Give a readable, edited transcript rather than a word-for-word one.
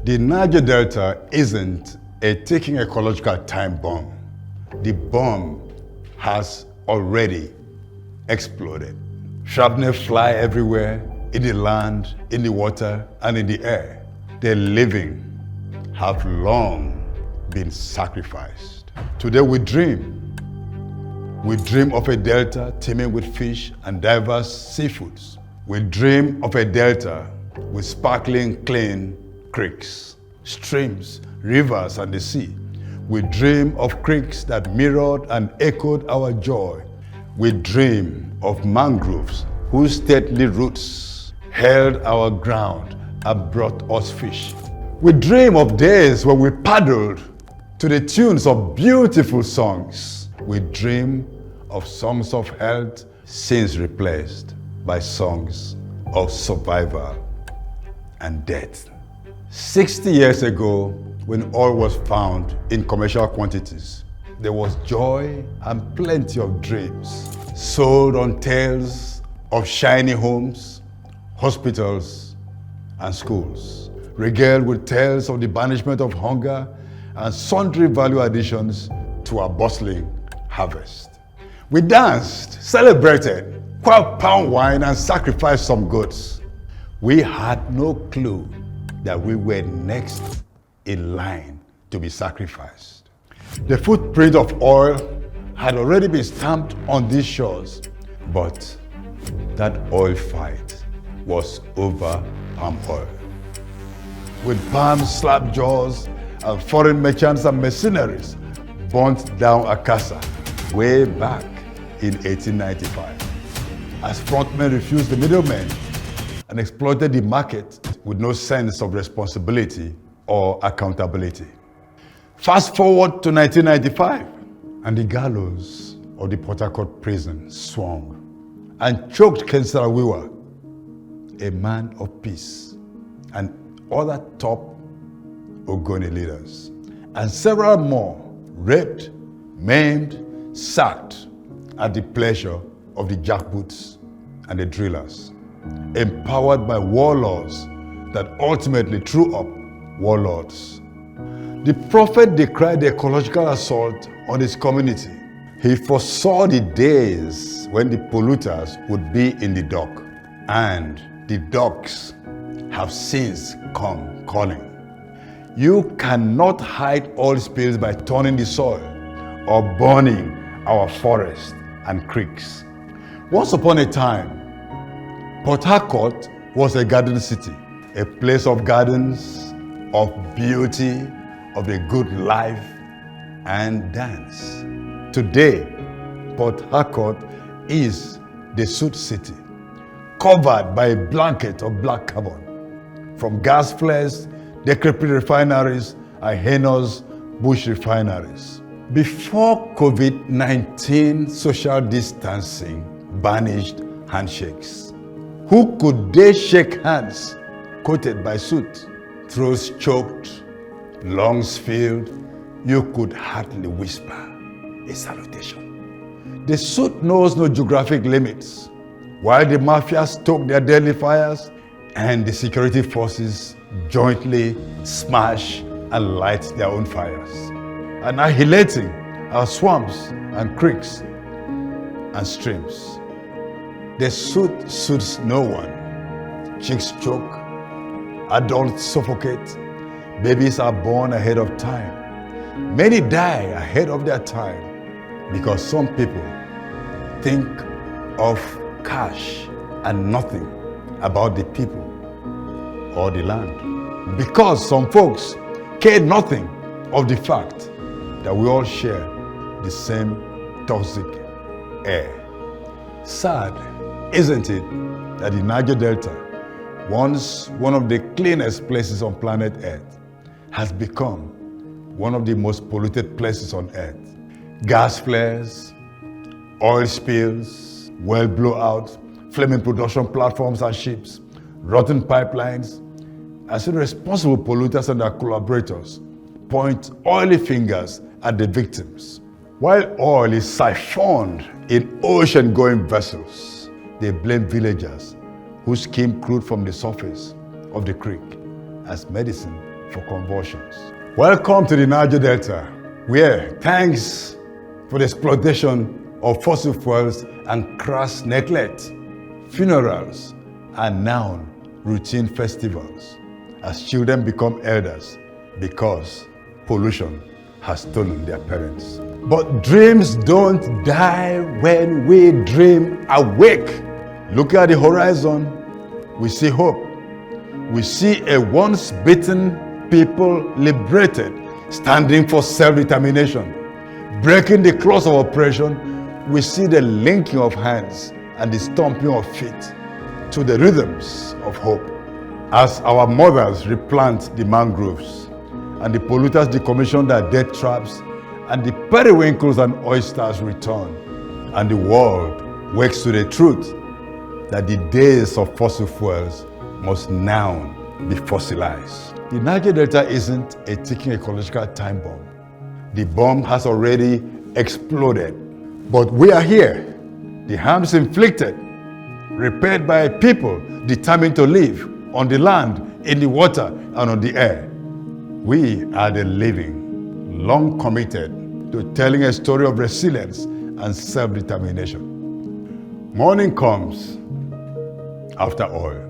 The Niger Delta isn't a ticking ecological time bomb. The bomb has already exploded. Shrapnel fly everywhere, in the land, in the water, and in the air. The living have long been sacrificed. Today we dream. We dream of a delta teeming with fish and diverse seafoods. We dream of a delta with sparkling, clean creeks, streams, rivers, and the sea. We dream of creeks that mirrored and echoed our joy. We dream of mangroves whose stately roots held our ground and brought us fish. We dream of days when we paddled to the tunes of beautiful songs. We dream of songs of health since replaced by songs of survival and death. 60 years ago, when oil was found in commercial quantities, there was joy and plenty of dreams sold on tales of shiny homes, hospitals, and schools, regaled with tales of the banishment of hunger and sundry value additions to our bustling harvest. We danced, celebrated, quaffed palm wine, and sacrificed some goats. We had no clue that we were next in line to be sacrificed. The footprint of oil had already been stamped on these shores, but that oil fight was over palm oil. With palm slap jaws and foreign merchants and mercenaries burnt down Akassa way back in 1895, as frontmen refused the middlemen and exploited the market with no sense of responsibility or accountability. Fast forward to 1995, and the gallows of the Port Harcourt prison swung and choked Ken Saro-Wiwa, a man of peace, and other top Ogoni leaders, and several more raped, maimed, sacked at the pleasure of the jackboots and the drillers, empowered by warlords that ultimately threw up warlords. The prophet decried the ecological assault on his community. He foresaw the days when the polluters would be in the dock, and the docks have since come calling. You cannot hide oil spills by turning the soil or burning our forests and creeks. Once upon a time, Port Harcourt was a garden city, a place of gardens, of beauty, of a good life and dance. Today, Port Harcourt is the soot city, covered by a blanket of black carbon, from gas flares, decrepit refineries, and heinous bush refineries. Before COVID-19, social distancing banished handshakes. Who could dare shake hands coated by soot? Throats choked, lungs filled, you could hardly whisper a salutation. The soot knows no geographic limits. While the mafia stoke their deadly fires and the security forces jointly smash and light their own fires, annihilating our swamps and creeks and streams. The soot suits no one. Chicks choke, adults suffocate, babies are born ahead of time. Many die ahead of their time because some people think of cash and nothing about the people or the land. Because some folks care nothing of the fact that we all share the same toxic air. Sad, isn't it, that the Niger Delta, once one of the cleanest places on planet Earth, has become one of the most polluted places on Earth. Gas flares, oil spills, well blowouts, flaming production platforms and ships, rotten pipelines, as irresponsible polluters and their collaborators point oily fingers at the victims. While oil is siphoned in ocean-going vessels, they blame villagers who skim crude from the surface of the creek as medicine for convulsions. Welcome to the Niger Delta, where thanks for the exploitation of fossil fuels and crass neglect, funerals are now routine festivals as children become elders because pollution has stolen their parents. But dreams don't die when we dream awake. Look at the horizon, we see hope. We see a once beaten people liberated, standing for self-determination. Breaking the claws of oppression, we see the linking of hands and the stomping of feet to the rhythms of hope. As our mothers replant the mangroves and the polluters decommission their death traps, and the periwinkles and oysters return, and the world wakes to the truth that the days of fossil fuels must now be fossilized. The Niger Delta isn't a ticking ecological time bomb. The bomb has already exploded. But we are here, the harms inflicted, repaired by a people determined to live on the land, in the water, and on the air. We are the living, long committed to telling a story of resilience and self-determination. Morning comes after oil.